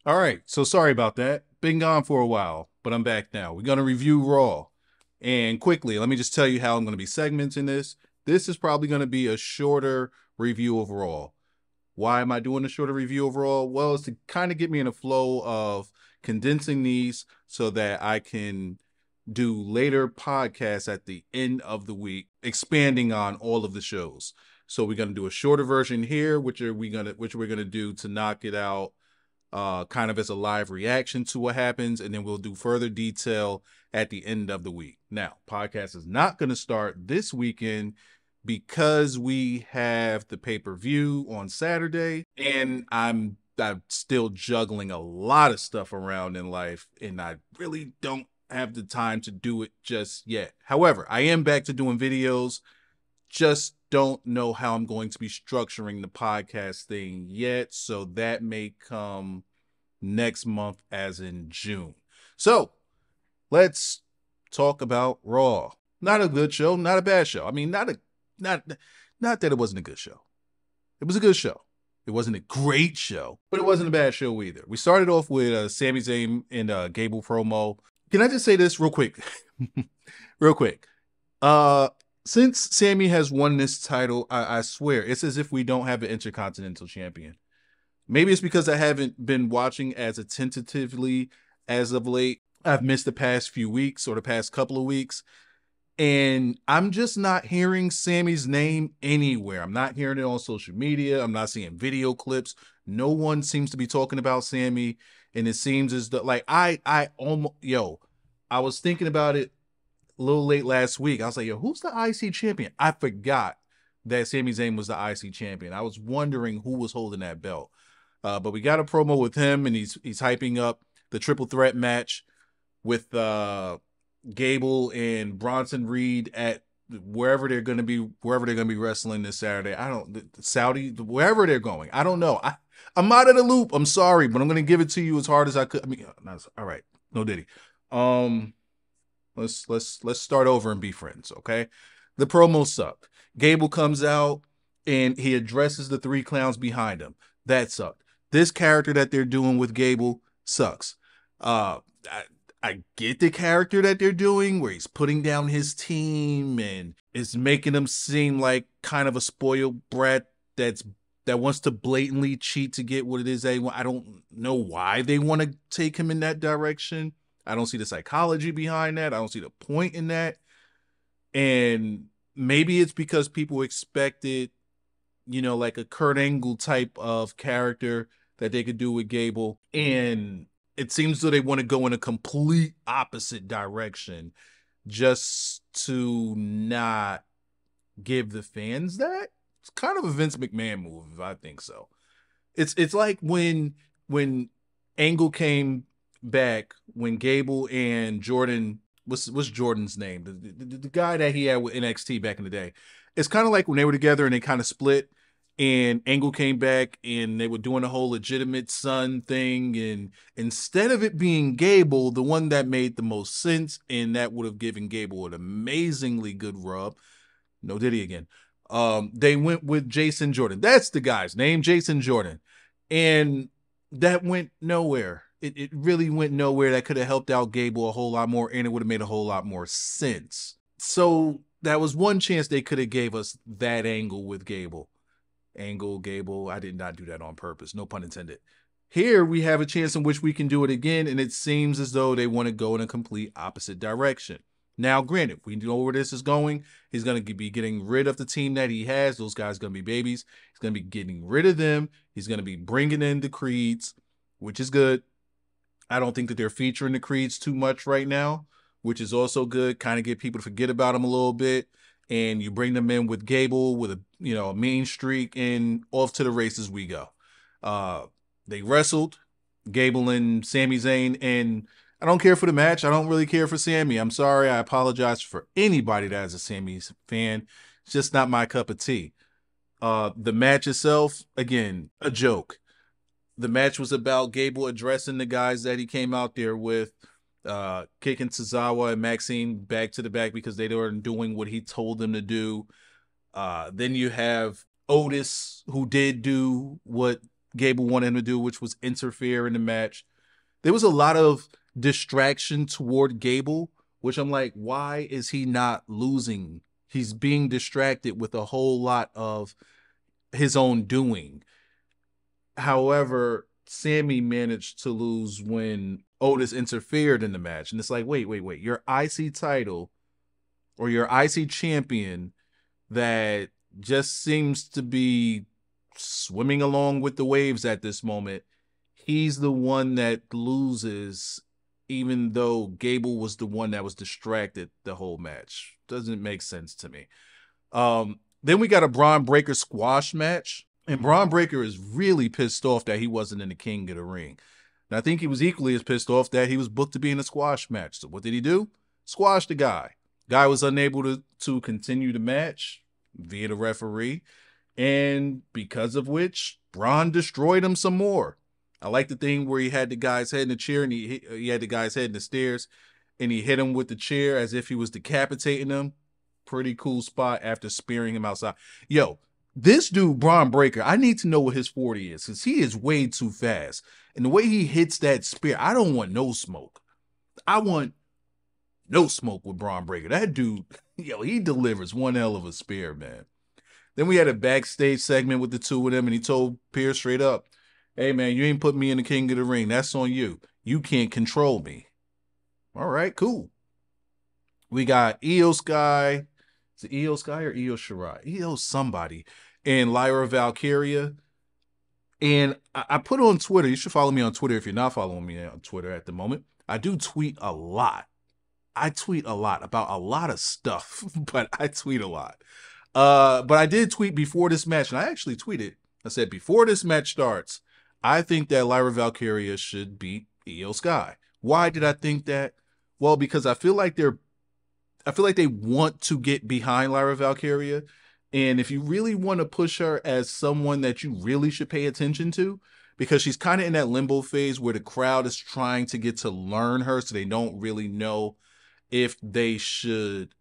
All right, so sorry about that. Been gone for a while, but I'm back now. We're going to review Raw. And quickly, let me just tell you how I'm going to be segmenting this. This is probably going to be a shorter review of Raw. Why am I doing a shorter review of Raw? Well, it's to kind of get me in a flow of condensing these so that I can do later podcasts at the end of the week, expanding on all of the shows. So we're gonna do a shorter version here, which we're gonna do to knock it out kind of as a live reaction to what happens, and then we'll do further detail at the end of the week. Now, podcast is not going to start this weekend because we have the pay-per-view on Saturday, and I'm still juggling a lot of stuff around in life, and I really don't have the time to do it just yet. However, I am back to doing videos. Just don't know how I'm going to be structuring the podcast thing yet. So that may come next month, as in June. So let's talk about Raw. Not a good show, not a bad show. I mean, not not that it wasn't a good show. It was a good show. It wasn't a great show, but it wasn't a bad show either. We started off with Sami Zayn and Gable promo. Can I just say this real quick? Real quick. Since Sammy has won this title, I swear it's as if we don't have an Intercontinental Champion. Maybe it's because I haven't been watching as attentively as of late. I've missed the past few weeks or the past couple of weeks, and I'm just not hearing Sammy's name anywhere. I'm not hearing it on social media. I'm not seeing video clips. No one seems to be talking about Sammy, and it seems as though I was thinking about it a little late last week. I was like, yo, who's the IC champion? I forgot that Sami Zayn was the IC champion. I was wondering who was holding that belt. But we got a promo with him, and he's hyping up the triple threat match with Gable and Bronson Reed at wherever they're going to be wrestling this Saturday. I don't Saudi wherever they're going. I don't know. I'm out of the loop. I'm sorry, but I'm going to give it to you as hard as I could. I mean, all right, no diddy. Let's start over and be friends, okay? The promo sucked. Gable comes out and he addresses the three clowns behind him. That sucked. This character that they're doing with Gable sucks. I get the character that they're doing where he's putting down his team and is making him seem like kind of a spoiled brat that wants to blatantly cheat to get what it is they want. I don't know why they want to take him in that direction. I don't see the psychology behind that. I don't see the point in that. And maybe it's because people expected, like a Kurt Angle type of character that they could do with Gable. And it seems as though they want to go in a complete opposite direction just to not give the fans that. It's kind of a Vince McMahon move, if I think so. It's like when Angle came back, when Gable and Jordan, what's Jordan's name? The guy that he had with NXT back in the day. It's kind of like when they were together and they kind of split, and Angle came back and they were doing the whole legitimate son thing, and instead of it being Gable, the one that made the most sense and that would have given Gable an amazingly good rub, no Diddy again. They went with Jason Jordan. That's the guy's name, Jason Jordan. And that went nowhere. It really went nowhere. That could have helped out Gable a whole lot more, and it would have made a whole lot more sense. So that was one chance they could have gave us that angle with Gable. Gable. I did not do that on purpose. No pun intended. Here we have a chance in which we can do it again, and it seems as though they want to go in a complete opposite direction. Now, granted, we know where this is going. He's going to be getting rid of the team that he has. Those guys are going to be babies. He's going to be getting rid of them. He's going to be bringing in the Creeds, which is good. I don't think that they're featuring the Creeds too much right now, which is also good. Kind of get people to forget about them a little bit. And you bring them in with Gable with a mean streak, and off to the races we go. They wrestled, Gable and Sami Zayn, and I don't care for the match. I don't really care for Sammy. I'm sorry. I apologize for anybody that is a Sammy fan. It's just not my cup of tea. The match itself, again, a joke. The match was about Gable addressing the guys that he came out there with, kicking Tozawa and Maxine back to the back because they weren't doing what he told them to do. Then you have Otis, who did do what Gable wanted him to do, which was interfere in the match. There was a lot of distraction toward Gable, which I'm like, why is he not losing? He's being distracted with a whole lot of his own doing. However, Sammy managed to lose when Otis interfered in the match. And it's like, wait. Your IC title or your IC champion that just seems to be swimming along with the waves at this moment. He's the one that loses, even though Gable was the one that was distracted the whole match. Doesn't make sense to me. Then we got a Braun Breaker squash match. And Braun Breaker is really pissed off that he wasn't in the King of the Ring. And I think he was equally as pissed off that he was booked to be in a squash match. So what did he do? Squash the guy. Guy was unable to continue the match via the referee. And because of which, Braun destroyed him some more. I like the thing where he had the guy's head in the chair and he had the guy's head in the stairs and he hit him with the chair as if he was decapitating him. Pretty cool spot after spearing him outside. Yo, this dude, Braun Breaker, I need to know what his 40 is because he is way too fast. And the way he hits that spear, I don't want no smoke. I want no smoke with Braun Breaker. That dude, yo, he delivers one hell of a spear, man. Then we had a backstage segment with the two of them, and he told Pierce straight up, hey, man, you ain't put me in the King of the Ring. That's on you. You can't control me. All right, cool. We got Io Sky. Is it Io Sky or Io Shirai? Io somebody. And Lyra Valkyria. And I put on Twitter. You should follow me on Twitter if you're not following me on Twitter at the moment. I do tweet a lot. I tweet a lot about a lot of stuff, but I tweet a lot. But I did tweet before this match, and I actually tweeted. I said, before this match starts, I think that Lyra Valkyria should beat Io Sky. Why did I think that? Well, because I feel like they want to get behind Lyra Valkyria. And if you really want to push her as someone that you really should pay attention to, because she's kind of in that limbo phase where the crowd is trying to get to learn her, so they don't really know if they should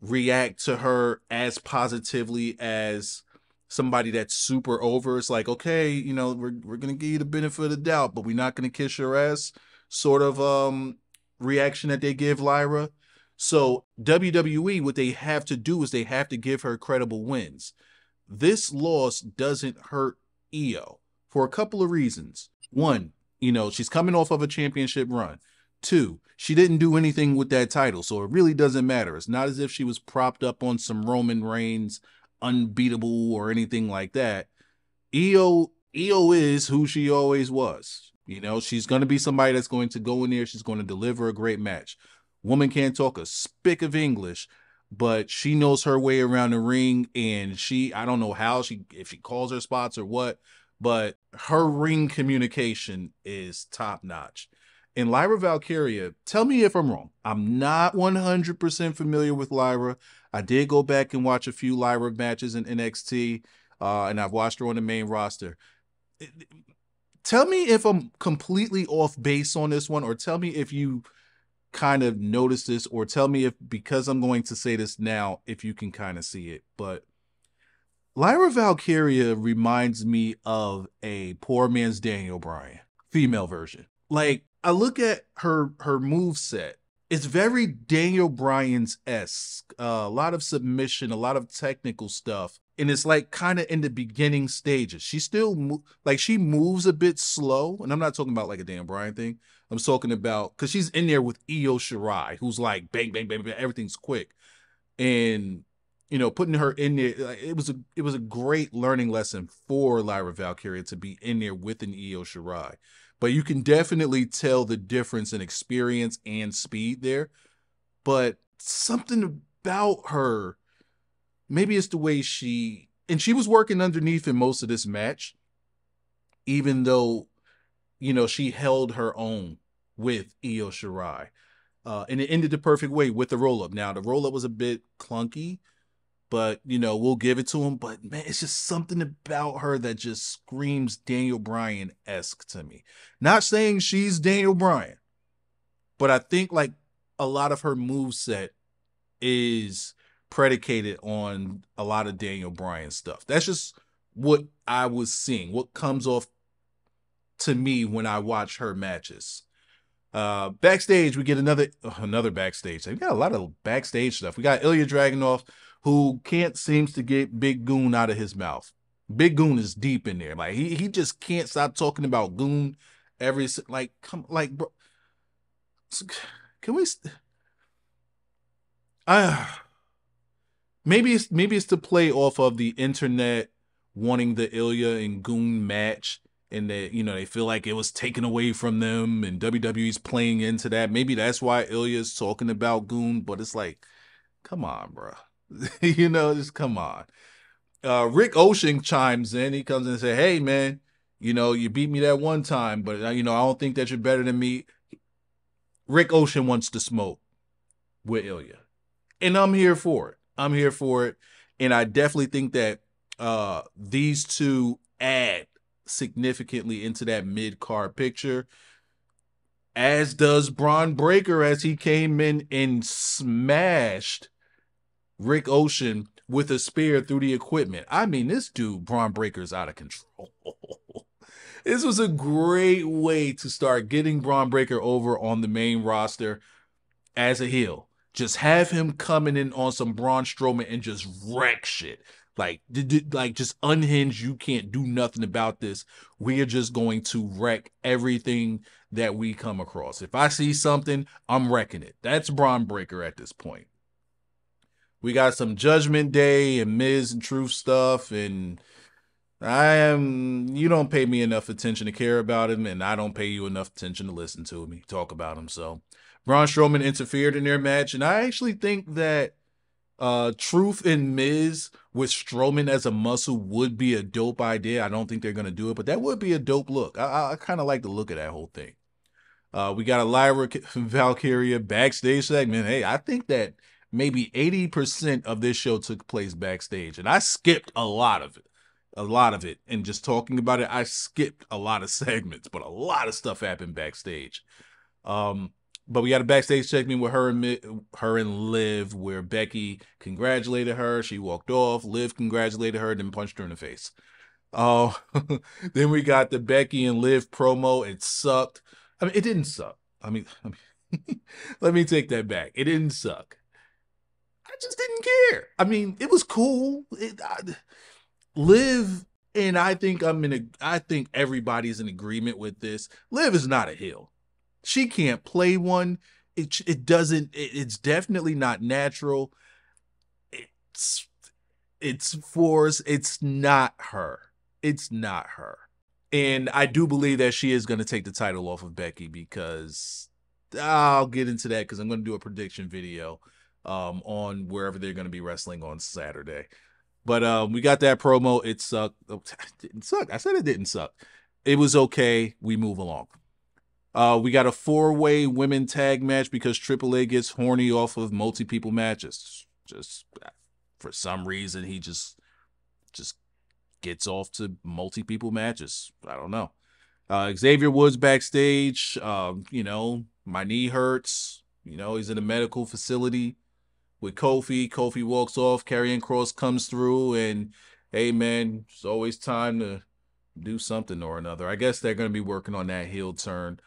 react to her as positively as somebody that's super over. It's like, okay, you know, we're gonna give you the benefit of the doubt, but we're not gonna kiss your ass sort of reaction that they give Lyra. So WWE, what they have to do is they have to give her credible wins. This loss doesn't hurt Io for a couple of reasons. One, you know, she's coming off of a championship run. Two, she didn't do anything with that title, so it really doesn't matter. It's not as if she was propped up on some Roman Reigns unbeatable or anything like that. Io is who she always was. You know, she's going to be somebody that's going to go in there. She's going to deliver a great match. Woman can't talk a spick of English, but she knows her way around the ring, and I don't know how if she calls her spots or what, but her ring communication is top notch. And Lyra Valkyria, tell me if I'm wrong. I'm not 100% familiar with Lyra. I did go back and watch a few Lyra matches in NXT, and I've watched her on the main roster. Tell me if I'm completely off base on this one, or tell me if you kind of notice this, or tell me if, because I'm going to say this now, if you can kind of see it. But Lyra Valkyria reminds me of a poor man's Daniel Bryan, female version. Like, I look at her moveset. It's very Daniel Bryan's-esque. A lot of submission, a lot of technical stuff. And it's like kind of in the beginning stages. She still, she moves a bit slow. And I'm not talking about like a Daniel Bryan thing. I'm talking about, because she's in there with Io Shirai, who's like bang, bang, bang, bang, everything's quick. And, you know, putting her in there, it was a great learning lesson for Lyra Valkyria to be in there with an Io Shirai. But you can definitely tell the difference in experience and speed there. But something about her, maybe it's the way she was working underneath in most of this match, even though, you know, she held her own with Io Shirai. And it ended the perfect way with the roll-up. Now, the roll-up was a bit clunky, but, you know, we'll give it to him. But, man, it's just something about her that just screams Daniel Bryan-esque to me. Not saying she's Daniel Bryan, but I think, like, a lot of her moveset is predicated on a lot of Daniel Bryan stuff. That's just what I was seeing, what comes off to me when I watch her matches. Backstage, we get another backstage. We got a lot of backstage stuff. We got Ilya Dragunov, who can't seems to get Big Goon out of his mouth. Big Goon is deep in there. Like he just can't stop talking about Goon every like come like bro. Can we? Uh, maybe it's to play off of the internet wanting the Ilya and Goon match, and that they feel like it was taken away from them, and WWE's playing into that. Maybe that's why Ilya's talking about Goon, but it's like, come on, bro. Just come on. Rick Ocean chimes in. He comes in and say, "Hey, man, you beat me that one time, but I don't think that you're better than me." Rick Ocean wants to smoke with Ilya, and I'm here for it. I'm here for it, and I definitely think that these two add significantly into that mid-card picture, as does Braun Breaker, as he came in and smashed Rick Ocean with a spear through the equipment. I mean, this dude, Braun Breaker's out of control. This was a great way to start getting Braun Breaker over on the main roster as a heel. Just have him coming in on some Braun Strowman and just wreck shit. Like just unhinged. You can't do nothing about this. We are just going to wreck everything that we come across. If I see something, I'm wrecking it. That's Braun Breaker at this point. We got some Judgment Day and Miz and Truth stuff, and you don't pay me enough attention to care about him, and I don't pay you enough attention to listen to me talk about him. So Braun Strowman interfered in their match, and I actually think that Truth and Miz with Strowman as a muscle would be a dope idea. I don't think they're going to do it, but that would be a dope look. I kind of like the look of that whole thing. We got a Lyra Valkyria backstage segment. Hey, I think that maybe 80% of this show took place backstage, and I skipped a lot of it. And just talking about it, I skipped a lot of segments, but a lot of stuff happened backstage. But we got a backstage segment with her and Liv, where Becky congratulated her. She walked off. Liv congratulated her, then punched her in the face. Then we got the Becky and Liv promo. It sucked. I mean, it didn't suck. I mean let me take that back. It didn't suck. I just didn't care. I mean, it was cool. Liv, and I think everybody's in agreement with this. Liv is not a heel. She can't play one. It's definitely not natural. It's forced. It's not her. It's not her. And I do believe that she is going to take the title off of Becky, because I'll get into that, because I'm going to do a prediction video on wherever they're going to be wrestling on Saturday. But we got that promo. It sucked. It didn't suck. I said it didn't suck. It was okay. We move along. We got a 4-way women tag match, because AAA gets horny off of multi-people matches. Just for some reason, he just gets off to multi-people matches. I don't know. Xavier Woods backstage. My knee hurts. He's in a medical facility with Kofi. Kofi walks off. Karrion Kross comes through, and hey, man, it's always time to do something or another. I guess they're going to be working on that heel turn.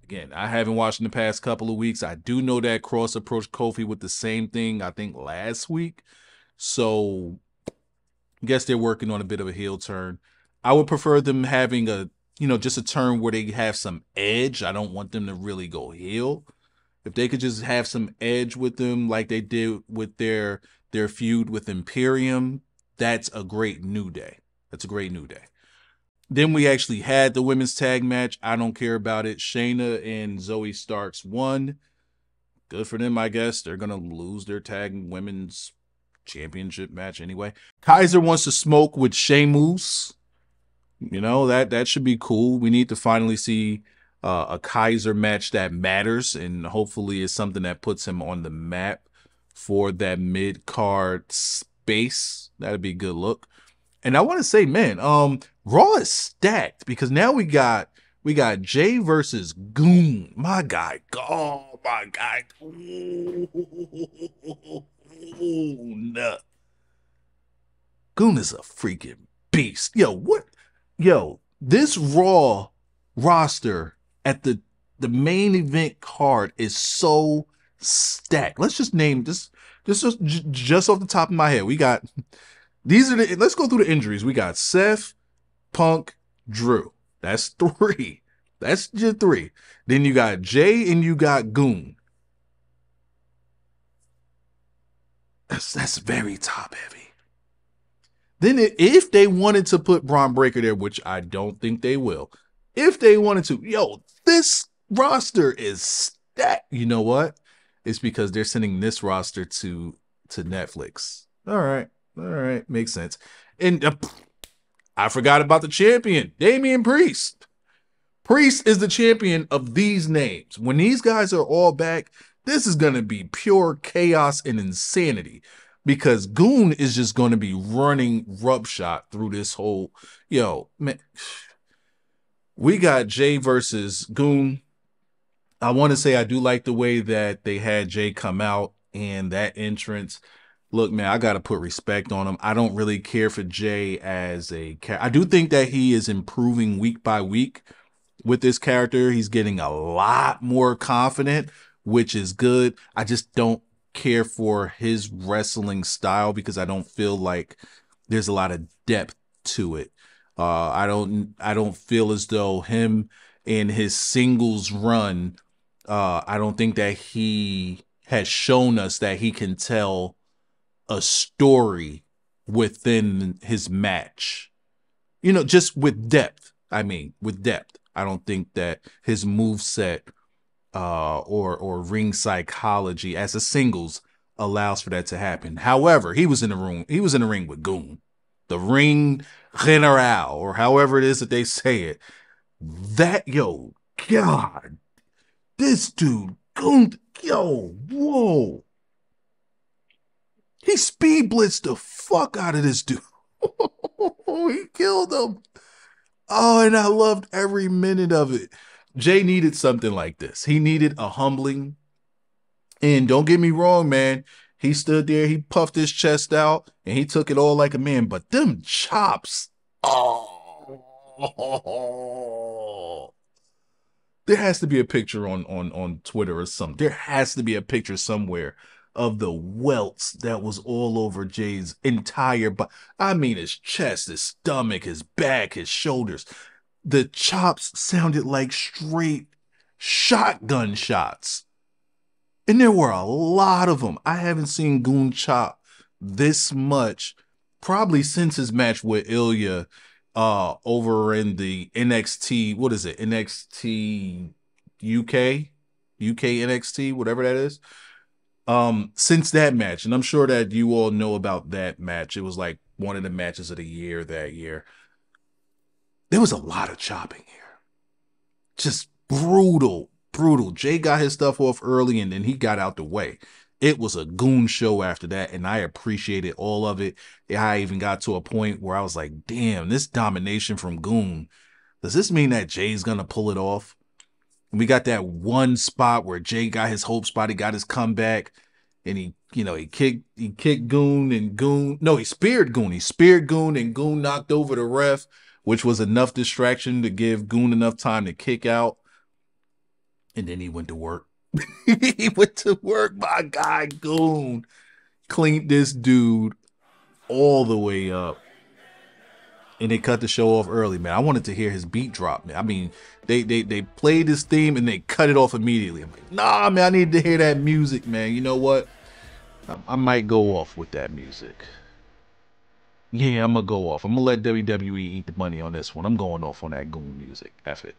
Again, I haven't watched in the past couple of weeks. I do know that Kross approached Kofi with the same thing, I think, last week. So I guess they're working on a bit of a heel turn. I would prefer them having just a turn where they have some edge. I don't want them to really go heel. If they could just have some edge with them, like they did with their feud with Imperium, that's a great New Day. That's a great New Day. Then we actually had the women's tag match. I don't care about it. Shayna and Zoe Starks won. Good for them, I guess. They're going to lose their tag women's championship match anyway. Kaiser wants to smoke with Sheamus. That should be cool. We need to finally see a Kaiser match that matters, and hopefully it's something that puts him on the map for that mid-card space. That'd be a good look. And I want to say, man, Raw is stacked, because now we got Jay versus Goon. My guy. Oh, my guy. Goon is a freaking beast. Yo, what? Yo, this Raw roster at the main event card is so stacked. Let's just name this. Just off the top of my head, we got these are the. Let's go through the injuries. We got Seth, Punk, Drew. That's three. That's just three. Then you got Jay and you got Goon. That's very top heavy. Then if they wanted to put Braun Breaker there, which I don't think they will, if they wanted to, yo, this roster is stacked. You know what? It's because they're sending this roster to Netflix. All right, makes sense. And I forgot about the champion, Damian Priest. Priest is the champion of these names. When these guys are all back, this is going to be pure chaos and insanity because Goon is just going to be running roughshod through this whole, yo, man. We got Jay versus Goon. I want to say I do like the way that they had Jay come out and that entrance. Look, man, I got to put respect on him. I don't really care for Jay as a character. I do think that he is improving week by week with this character. He's getting a lot more confident, which is good. I just don't care for his wrestling style because I don't feel like there's a lot of depth to it. I don't feel as though him in his singles run, I don't think that he has shown us that he can tell a story within his match. You know, just with depth. I mean, with depth. I don't think that his moveset or ring psychology as a singles allows for that to happen. However, he was in the room. He was in the ring with Goon, the ring general, or however it is that they say it. That yo, God, this dude, Goon, yo, whoa, he speed blitzed the fuck out of this dude. He killed him. Oh, and I loved every minute of it. Jay needed something like this. He needed a humbling. And don't get me wrong, man. He stood there, he puffed his chest out, and he took it all like a man. But them chops, oh. There has to be a picture on Twitter or something. There has to be a picture somewhere of the welts that was all over Jay's entire body. I mean, his chest, his stomach, his back, his shoulders. The chops sounded like straight shotgun shots. And there were a lot of them. I haven't seen Goon chop this much probably since his match with Ilya over in the NXT, what is it? NXT UK NXT, whatever that is. Since that match, and I'm sure that you all know about that match. It was like one of the matches of the year that year. There was a lot of chopping here. Just brutal. Jay got his stuff off early and then he got out the way. It was a Goon show after that, and I appreciated all of it. I even got to a point where I was like, damn, this domination from Goon. Does this mean that Jay's gonna pull it off? And we got that one spot where Jay got his hope spot, he got his comeback, and he kicked Goon and Goon. No, he speared Goon. He speared Goon and Goon knocked over the ref, which was enough distraction to give Goon enough time to kick out. And then he went to work. He went to work. My guy Goon cleaned this dude all the way up. And they cut the show off early, man. I wanted to hear his beat drop, man. I mean, they played this theme and they cut it off immediately. I'm like, nah, man, I need to hear that music, man. You know what? I might go off with that music. Yeah, I'm going to go off. I'm going to let WWE eat the money on this one. I'm going off on that Goon music. F it.